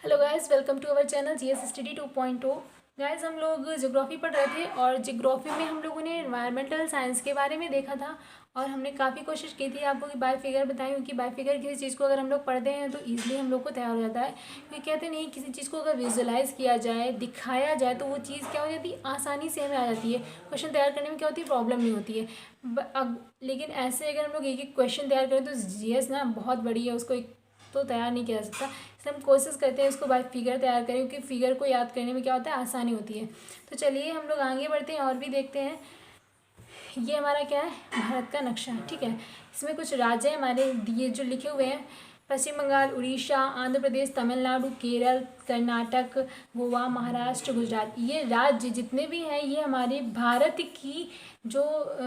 Hello guys, welcome to our channel GS study 2.0। Guys, हम लोग geography पढ़ रहे थे और ज्योग्राफी में हम लोगों ने एनवायरमेंटल साइंस के बारे में देखा था। और हमने काफ़ी कोशिश की थी आपको कि बाय फिगर बताएं, क्योंकि बाय फिगर किसी चीज़ को अगर हम लोग पढ़ते हैं तो ईजिली हम लोग को तैयार हो जाता है। क्योंकि कहते नहीं, किसी चीज़ को अगर विजुअलाइज किया जाए, दिखाया जाए, तो वो चीज़ क्या हो जाती है, आसानी से हमें आ जाती है। क्वेश्चन तैयार करने में क्या होती है, प्रॉब्लम नहीं होती है। अब लेकिन ऐसे अगर हम लोग एक एक क्वेश्चन तैयार करें तो जीएस ना बहुत बड़ी है, उसको एक तो तैयार नहीं किया जा सकता। इसलिए हम कोशिश करते हैं इसको बाय फिगर तैयार करें, क्योंकि फिगर को याद करने में क्या होता है, आसानी होती है। तो चलिए हम लोग आगे बढ़ते हैं और भी देखते हैं। ये हमारा क्या है, भारत का नक्शा, ठीक है। इसमें कुछ राज्य हमारे दिए जो लिखे हुए हैं: पश्चिम बंगाल, उड़ीसा, आंध्र प्रदेश, तमिलनाडु, केरल, कर्नाटक, गोवा, महाराष्ट्र, गुजरात। ये राज्य जितने भी हैं ये हमारे भारत की जो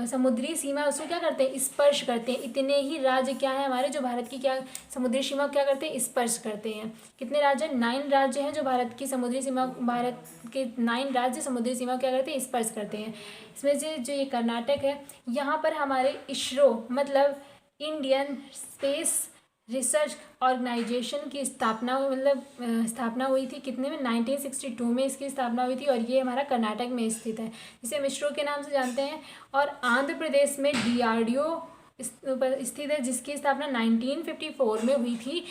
समुद्री सीमा है उसको क्या करते हैं, स्पर्श करते हैं। इतने ही राज्य क्या है हमारे, जो भारत की क्या समुद्री सीमा को क्या करते हैं, स्पर्श करते हैं। कितने राज्य, 9 राज्य हैं जो भारत की समुद्री सीमा, भारत के 9 राज्य समुद्री सीमा को क्या करते हैं, स्पर्श करते हैं। इसमें से जो ये कर्नाटक है, यहाँ पर हमारे इसरो मतलब इंडियन स्पेस रिसर्च ऑर्गेनाइजेशन की स्थापना स्थापना हुई थी। कितने में, 1962 में इसकी स्थापना हुई थी। और ये हमारा कर्नाटक में स्थित है, जिसे हम इसरो के नाम से जानते हैं। और आंध्र प्रदेश में डीआरडीओ स्थित है, जिसकी स्थापना 1954 में हुई थी।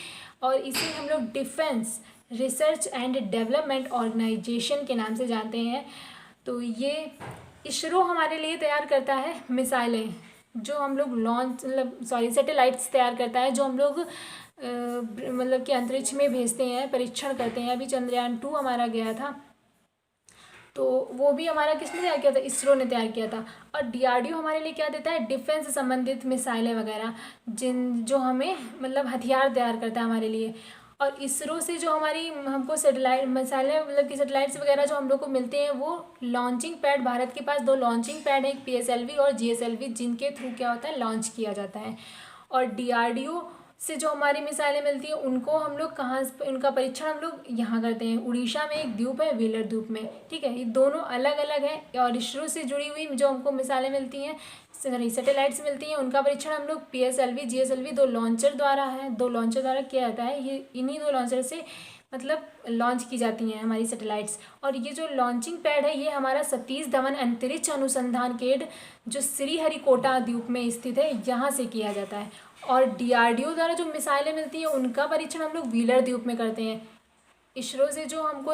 और इसे हम लोग defence research and development organisation के नाम से जानते हैं। तो ये इसरो हमारे लिए तैयार करता है मिसाइलें, जो हम लोग लॉन्च सैटेलाइट्स तैयार करता है, जो हम लोग मतलब कि अंतरिक्ष में भेजते हैं, परीक्षण करते हैं। अभी चंद्रयान 2 हमारा गया था, तो वो भी हमारा किसने तैयार किया था, इसरो ने तैयार किया था। और डीआरडीओ हमारे लिए क्या देता है, डिफेंस से संबंधित मिसाइलें वगैरह, जो हमें मतलब हथियार तैयार करता है हमारे लिए। और इसरो से जो हमारी हमको सेटेलाइट मिसाइलें मतलब कि सेटेलाइट्स वगैरह जो हम लोग को मिलते हैं, वो लॉन्चिंग पैड, भारत के पास 2 लॉन्चिंग पैड है, एक पीएसएलवी और जीएसएलवी, जिनके थ्रू क्या होता है, लॉन्च किया जाता है। और डीआरडीओ से जो हमारी मिसाइलें मिलती हैं उनको हम लोग कहाँ, उनका परीक्षण हम लोग यहाँ करते हैं, उड़ीसा में एक द्वीप है, व्हीलर द्वीप में, ठीक है। ये दोनों अलग अलग हैं। और इसरो से जुड़ी हुई जो हमको मिसाइलें मिलती हैं, सैटेलाइट्स मिलती हैं, उनका परीक्षण हम लोग पीएसएलवी जीएसएलवी 2 लॉन्चर द्वारा है, 2 लॉन्चर द्वारा किया जाता है। ये इन्हीं 2 लॉन्चर से मतलब लॉन्च की जाती हैं हमारी सैटेलाइट्स। और ये जो लॉन्चिंग पैड है, ये हमारा सतीश धवन अंतरिक्ष अनुसंधान केंद्र, जो श्रीहरिकोटा द्वीप में स्थित है, यहाँ से किया जाता है। और डीआरडीओ द्वारा जो मिसाइलें मिलती हैं उनका परीक्षण हम लोग व्हीलर द्वीप में करते हैं। इसरो से जो हमको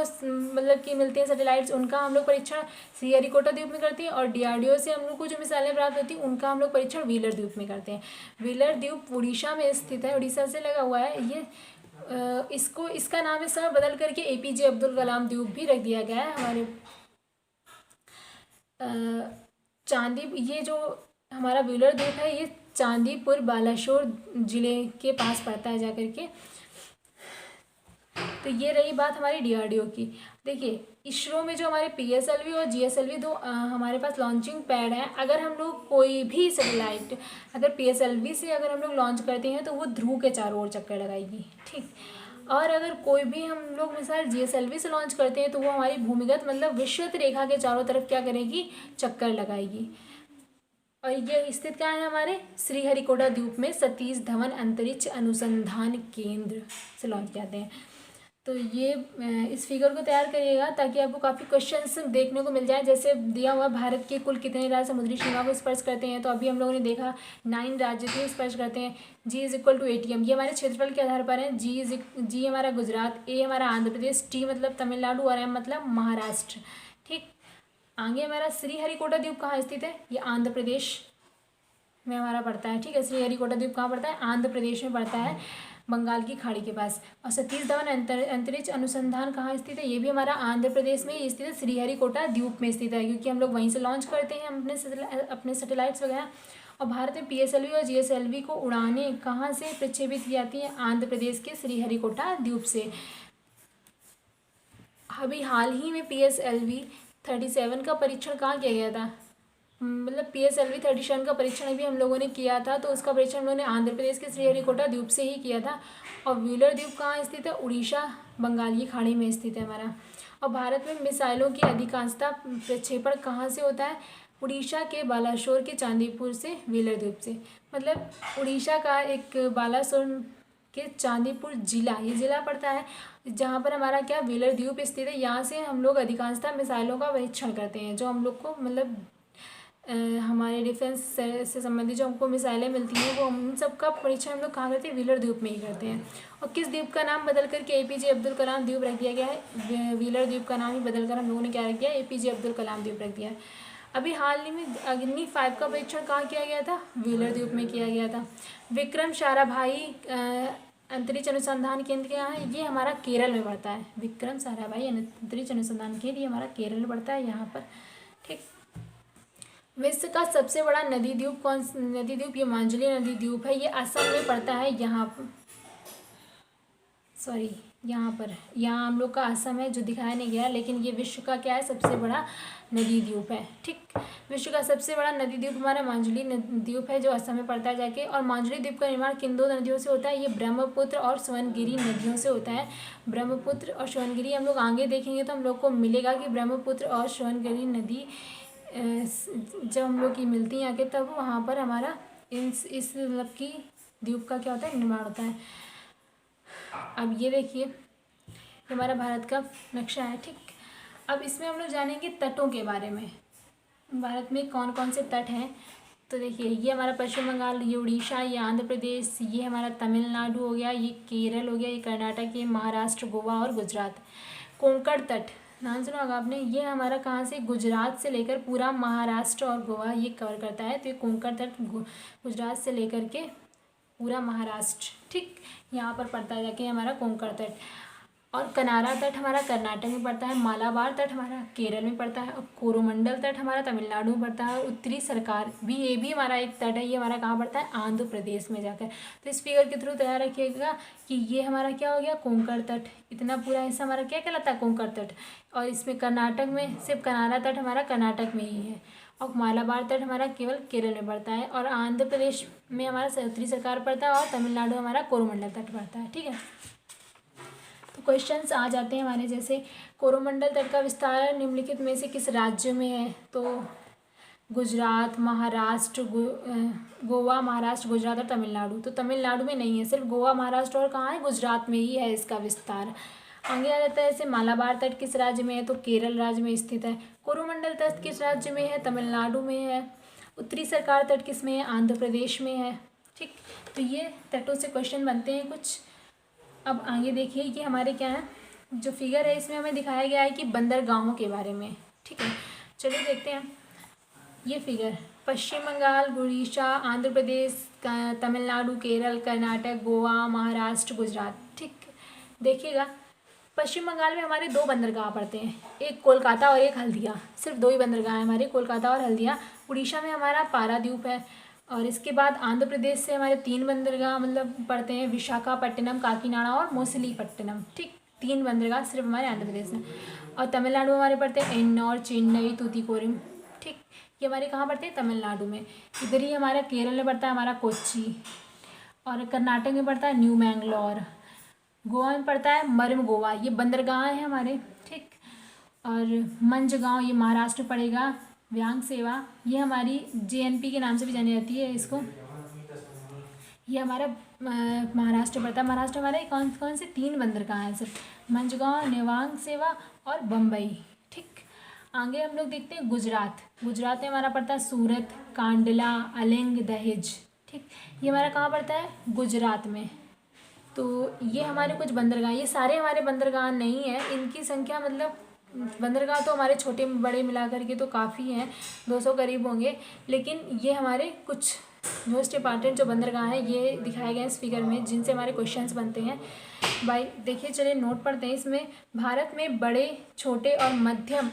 मतलब कि मिलते हैं सैटेलाइट्स, उनका हम लोग परीक्षण श्रीहरिकोटा द्वीप में करते हैं। और डीआरडीओ से हम लोग को जो मिसाइलें प्राप्त होती हैं उनका हम लोग परीक्षण व्हीलर द्वीप में करते हैं। व्हीलर द्वीप उड़ीसा में स्थित है, उड़ीसा से लगा हुआ है ये। इसका नाम इस समय बदल करके एपीजे अब्दुल कलाम द्वीप भी रख दिया गया है। हमारे चांदी, ये जो हमारा व्हीलर द्वीप है, ये चांदीपुर बालासोर जिले के पास पड़ता है जाकर के। तो ये रही बात हमारी डीआरडीओ की। देखिए, इसरो में जो हमारे पीएसएलवी और जीएसएलवी 2 हमारे पास लॉन्चिंग पैड हैं। अगर हम लोग कोई भी सैटेलाइट अगर पीएसएलवी से अगर हम लोग लॉन्च करते हैं तो वो ध्रुव के चारों ओर चक्कर लगाएगी, ठीक। और अगर कोई भी हम लोग मिसाइल जीएसएलवी से लॉन्च करते हैं तो वो हमारी भूमिगत मतलब विषुवत रेखा के चारों तरफ क्या करेगी, चक्कर लगाएगी। और ये स्थित कहाँ है, हमारे श्रीहरिकोटा द्वीप में सतीश धवन अंतरिक्ष अनुसंधान केंद्र से लॉन्च किए जाते हैं। तो ये इस फिगर को तैयार करिएगा ताकि आपको काफ़ी क्वेश्चंस देखने को मिल जाए। जैसे दिया हुआ भारत के कुल कितने राज्य समुद्री सीमा को स्पर्श करते हैं, तो अभी हम लोगों ने देखा 9 राज्य को स्पर्श करते हैं। G=ATM, ये हमारे क्षेत्रफल के आधार पर है। जी हमारा गुजरात, ए हमारा आंध्र प्रदेश, टी मतलब तमिलनाडु और एम मतलब महाराष्ट्र, ठीक। आगे हमारा श्रीहरिकोटा द्वीप कहाँ स्थित है, ये आंध्र प्रदेश में हमारा पड़ता है, ठीक है। श्रीहरिकोटा द्वीप कहाँ पड़ता है, आंध्र प्रदेश में पड़ता है, बंगाल की खाड़ी के पास। और सतीश धवन अंतरिक्ष अनुसंधान कहाँ स्थित है, ये भी हमारा आंध्र प्रदेश में स्थित है, श्रीहरिकोटा द्वीप में स्थित है, क्योंकि हम लोग वहीं से लॉन्च करते हैं अपने सैटेलाइट्स वगैरह। और भारत में पीएसएलवी और जीएसएलवी को उड़ानें कहाँ से प्रक्षेपित की जाती हैं, आंध्र प्रदेश के श्रीहरिकोटा द्वीप से। अभी हाल ही में पीएसएलवी 37 का परीक्षण कहाँ किया गया था, मतलब पीएसएलवी 37 का परीक्षण अभी हम लोगों ने किया था, तो उसका परीक्षण हम लोगों ने आंध्र प्रदेश के श्रीहरिकोटा द्वीप से ही किया था। और व्हीलर द्वीप कहाँ स्थित है, उड़ीसा बंगाल की खाड़ी में स्थित है हमारा। और भारत में मिसाइलों की अधिकांशता प्रक्षेपण कहाँ से होता है, उड़ीसा के बालासोर के चांदीपुर से, व्हीलर द्वीप से। मतलब उड़ीसा का एक बालासोर के चांदीपुर जिला, ये ज़िला पड़ता है जहाँ पर हमारा क्या व्हीलर द्वीप स्थित है। यहाँ से हम लोग अधिकांशतः मिसाइलों का परीक्षण करते हैं, जो हम लोग को मतलब हमारे डिफेंस से संबंधित जो हमको मिसाइलें मिलती हैं वो हम सब का परीक्षण हम लोग कहाँ करते हैं, व्हीलर द्वीप में ही करते हैं। और किस द्वीप का नाम बदल करके APJ अब्दुल कलाम द्वीप रख दिया गया है? व्हीलर द्वीप का नाम ही बदल कर हम लोगों ने क्या रख दिया, APJ अब्दुल कलाम द्वीप रख दिया है। अभी हाल ही में अग्नि 5 का परीक्षण कहाँ किया गया था? व्हीलर द्वीप में किया गया था। विक्रम साराभाई अंतरिक्ष अनुसंधान केंद्र क्या है? ये हमारा केरल में पड़ता है। विक्रम साराभाई अंतरिक्ष अनुसंधान केंद्र ये हमारा केरल में पड़ता है यहाँ पर, ठीक। विश्व का सबसे बड़ा नदी द्वीप नदी द्वीप ये मांजुली नदी द्वीप है। ये असम में पड़ता है, यहाँ हम लोग का असम है जो दिखाया नहीं गया, लेकिन ये विश्व का क्या है, सबसे बड़ा नदी द्वीप है, ठीक। विश्व का सबसे बड़ा नदी द्वीप हमारा मांजुली द्वीप है जो असम में पड़ता है जाके। और मांजुली द्वीप का निर्माण किन दो नदियों से होता है? ये ब्रह्मपुत्र और सोनगिरी नदियों से होता है। ब्रह्मपुत्र और सोनगिरी हम लोग आगे देखेंगे तो हम लोग को मिलेगा कि ब्रह्मपुत्र और सोनगिरी नदी जब हम लोग की मिलती हैं आगे, तब वहाँ पर हमारा इस मतलब की द्वीप का क्या होता है, निर्माण होता है। अब ये देखिए हमारा भारत का नक्शा है, ठीक। अब इसमें हम लोग जानेंगे तटों के बारे में, भारत में कौन कौन से तट हैं। तो देखिए ये हमारा पश्चिम बंगाल, ये उड़ीसा, ये आंध्र प्रदेश, ये हमारा तमिलनाडु हो गया, ये केरल हो गया, ये कर्नाटक, ये महाराष्ट्र, गोवा और गुजरात। कोंकण तट नाम सुना होगा आपने, ये हमारा कहाँ से, गुजरात से लेकर पूरा महाराष्ट्र और गोवा ये कवर करता है। तो ये कोंकण तट गुजरात से लेकर के पूरा महाराष्ट्र, ठीक, यहाँ पर पड़ता है जाके हमारा कोंकण तट। और कनारा तट हमारा कर्नाटक में पड़ता है। मालाबार तट हमारा केरल में पड़ता है। और कोरोमंडल तट हमारा तमिलनाडु में पड़ता है। उत्तरी सरकार भी ये भी हमारा एक तट है, ये हमारा कहाँ पड़ता है, आंध्र प्रदेश में जाकर। तो इस फिगर के थ्रू तैयार रखिएगा कि ये हमारा क्या हो गया, कोंकण तट। इतना पूरा हिस्सा हमारा क्या कहलाता है, कोंकण तट। और इसमें कर्नाटक में सिर्फ कनारा तट हमारा कर्नाटक में ही है। और मालाबार तट हमारा केवल केरल में पड़ता है। और आंध्र प्रदेश में हमारा उत्तरी सरकार पड़ता है। और तमिलनाडु हमारा कोरोमंडल तट पड़ता है, ठीक है। तो क्वेश्चंस आ जाते हैं हमारे, जैसे कोरोमंडल तट का विस्तार निम्नलिखित में से किस राज्य में है? तो गुजरात, महाराष्ट्र, गोवा, महाराष्ट्र, गुजरात और तमिलनाडु। तो तमिलनाडु में नहीं है, सिर्फ गोवा, महाराष्ट्र और कहाँ है, गुजरात में ही है इसका विस्तार। आगे आ जाता है, जैसे मालाबार तट किस राज्य में है? तो केरल राज्य में स्थित है। कोरोमंडल तट किस राज्य में है? तमिलनाडु में है। उत्तरी सरकार तट किस में है? आंध्र प्रदेश में है, ठीक। तो ये तटों से क्वेश्चन बनते हैं कुछ। अब आगे देखिए ये हमारे क्या है, जो फिगर है इसमें हमें दिखाया गया है कि बंदरगाहों के बारे में, ठीक है। चलिए देखते हैं ये फिगर। पश्चिम बंगाल, उड़ीसा, आंध्र प्रदेश, तमिलनाडु, केरल, कर्नाटक, गोवा, महाराष्ट्र, गुजरात, ठीक। देखिएगा पश्चिम बंगाल में हमारे 2 बंदरगाह पड़ते हैं, एक कोलकाता और एक हल्दिया। सिर्फ 2 ही बंदरगाह हैं हमारे, कोलकाता और हल्दिया। उड़ीसा में हमारा पारादीप है। और इसके बाद आंध्र प्रदेश से हमारे 3 बंदरगाह मतलब पड़ते हैं, विशाखापट्टनम, काकीनाडा और मोसलीपट्टनम, ठीक। 3 बंदरगाह सिर्फ हमारे आंध्र प्रदेश में। और तमिलनाडु हमारे पड़ते हैं एन्नौर, चेन्नई, तूतीकोरिन, ठीक। ये हमारे कहाँ पड़ते हैं, तमिलनाडु में। इधर ही हमारा केरल में पड़ता है हमारा कोच्चि। और कर्नाटक में पड़ता है न्यू मैंगलोर। गोवा में पड़ता है मरम गोवा। ये बंदरगाह हैं हमारे, ठीक। और मंझगांव ये महाराष्ट्र में पड़ेगा। व्यांग सेवा ये हमारी JNP के नाम से भी जानी जाती है इसको, ये हमारा महाराष्ट्र पड़ता है। महाराष्ट्र हमारे कौन कौन से 3 बंदरगाह हैं सिर्फ, मंझगांव, नेवांग सेवा और बम्बई, ठीक। आगे हम लोग देखते हैं गुजरात। गुजरात में हमारा पड़ता है सूरत, कांडला, अलिंग, दहेज, ठीक। ये हमारा कहाँ पड़ता है, गुजरात में। तो ये हमारे कुछ बंदरगाह, ये सारे हमारे बंदरगाह नहीं है, इनकी संख्या मतलब बंदरगाह तो हमारे छोटे बड़े मिला करके तो काफ़ी हैं, 200 करीब होंगे। लेकिन ये हमारे कुछ मोस्ट इंपॉर्टेंट जो बंदरगाह हैं ये दिखाए गए इस फिगर में, जिनसे हमारे क्वेश्चंस बनते हैं। भाई देखिए चलिए नोट पढ़ते हैं इसमें। भारत में बड़े, छोटे और मध्यम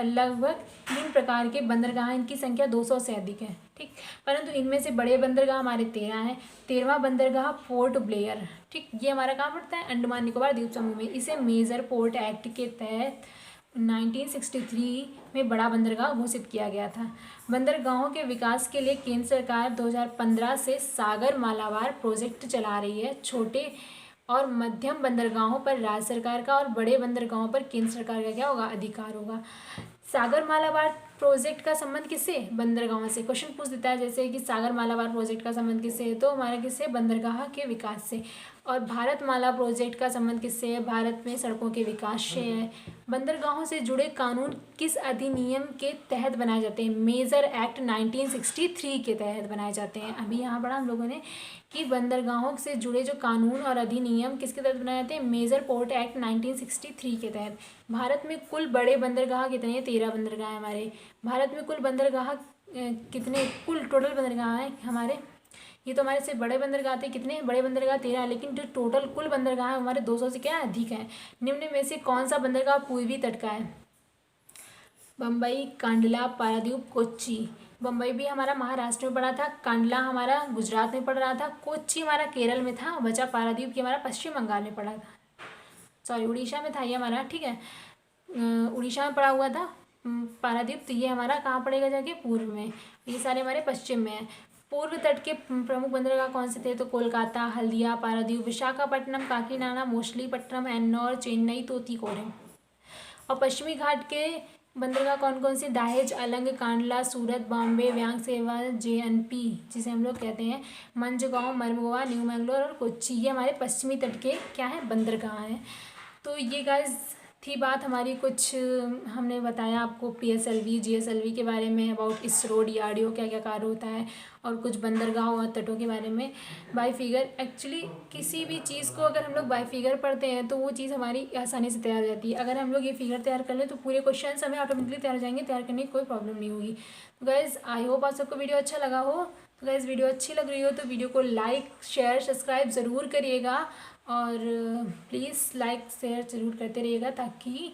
लगभग 3 प्रकार के बंदरगाह, इनकी संख्या 200 से अधिक है, ठीक। परंतु इनमें से बड़े बंदरगाह हमारे 13 हैं। 13वां बंदरगाह पोर्ट ब्लेयर, ठीक। ये हमारा कहाँ पड़ता है, अंडमान निकोबार द्वीप समूह में। इसे मेजर पोर्ट एक्ट के तहत 1963 में बड़ा बंदरगाह घोषित किया गया था। बंदरगाहों के विकास के लिए केंद्र सरकार 2015 से सागर मालाबार प्रोजेक्ट चला रही है। छोटे और मध्यम बंदरगाहों पर राज्य सरकार का और बड़े बंदरगाहों पर केंद्र सरकार का क्या होगा, अधिकार होगा। सागर मालाबार प्रोजेक्ट का संबंध किससे? बंदरगाहों से। क्वेश्चन पूछ देता है जैसे कि सागर मालाबार प्रोजेक्ट का संबंध किससे है? तो हमारा किससे? बंदरगाह के विकास से। और भारत माला प्रोजेक्ट का संबंध किससे है? भारत में सड़कों के विकास से है। बंदरगाहों से जुड़े कानून किस अधिनियम के तहत बनाए जाते हैं? मेजर एक्ट 1963 के तहत बनाए जाते हैं। अभी यहाँ पढ़ा हम लोगों ने कि बंदरगाहों से जुड़े जो कानून और अधिनियम किसके तहत बनाए जाते हैं? मेजर पोर्ट एक्ट 1963 के तहत। भारत में कुल बड़े बंदरगाह कितने हैं? 13 बंदरगाह हैं हमारे भारत में। कुल बंदरगाह कितने, कुल टोटल बंदरगाह हैं हमारे? ये तो हमारे से बड़े बंदरगाह थे, कितने बड़े बंदरगाह? 13 है, लेकिन जो टोटल कुल बंदरगाह है हमारे 200 से क्या अधिक है। निम्न में से कौन सा बंदरगाह पूर्वी तट का है? बम्बई, कांडला, पारादीप, कोच्चि। बम्बई भी हमारा महाराष्ट्र में पड़ा था, कांडला हमारा गुजरात में पड़ रहा था, कोच्चि हमारा केरल में था, बचा पारादीप की हमारा पश्चिम बंगाल में पड़ा था, सॉरी उड़ीसा में था ये हमारा, ठीक है, उड़ीसा में पड़ा हुआ था पारादीप। तो ये हमारा कहाँ पड़ेगा जाके? पूर्व में। ये सारे हमारे पश्चिम में है। पूर्व तट के प्रमुख बंदरगाह कौन से थे? तो कोलकाता, हल्दिया, पारादीप, विशाखापट्टनम, काकीनाडा, मोसलीपट्टनम, एन्नौर, चेन्नई, तूतीकोरिन। और पश्चिमी घाट के बंदरगाह कौन कौन से? दाहेज, अलंग, कांडला, सूरत, बॉम्बे, व्यांग सेवा, JNP जिसे हम लोग कहते हैं, मंझगांव, मरमगोवा, न्यू मैंगलोर और कोच्चि। ये हमारे पश्चिमी तट के क्या है? बंदरगाह हैं। तो ये गाइस थी बात हमारी, कुछ हमने बताया आपको PSLV GSLV के बारे में, अबाउट इसरो DRDO क्या क्या कार्य होता है, और कुछ बंदरगाह और तटों के बारे में बाय फिगर। एक्चुअली किसी भी चीज़ को अगर हम लोग बाय फिगर पढ़ते हैं तो वो चीज़ हमारी आसानी से तैयार हो जाती है। अगर हम लोग ये फिगर तैयार कर लें तो पूरे क्वेश्चन हमें ऑटोमेटिकली तैयार हो जाएंगे, तैयार करने की कोई प्रॉब्लम नहीं होगी। तो गाइज़ आई होप आप सबको वीडियो अच्छा लगा हो। तो गाइज़ वीडियो अच्छी लग रही हो तो वीडियो को लाइक शेयर सब्सक्राइब ज़रूर करिएगा, और प्लीज़ लाइक शेयर ज़रूर करते रहिएगा ताकि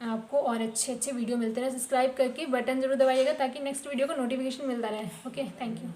आपको और अच्छे अच्छे वीडियो मिलते रहे। सब्सक्राइब करके बटन ज़रूर दबाइएगा ताकि नेक्स्ट वीडियो का नोटिफिकेशन मिलता रहे। Okay, thank you.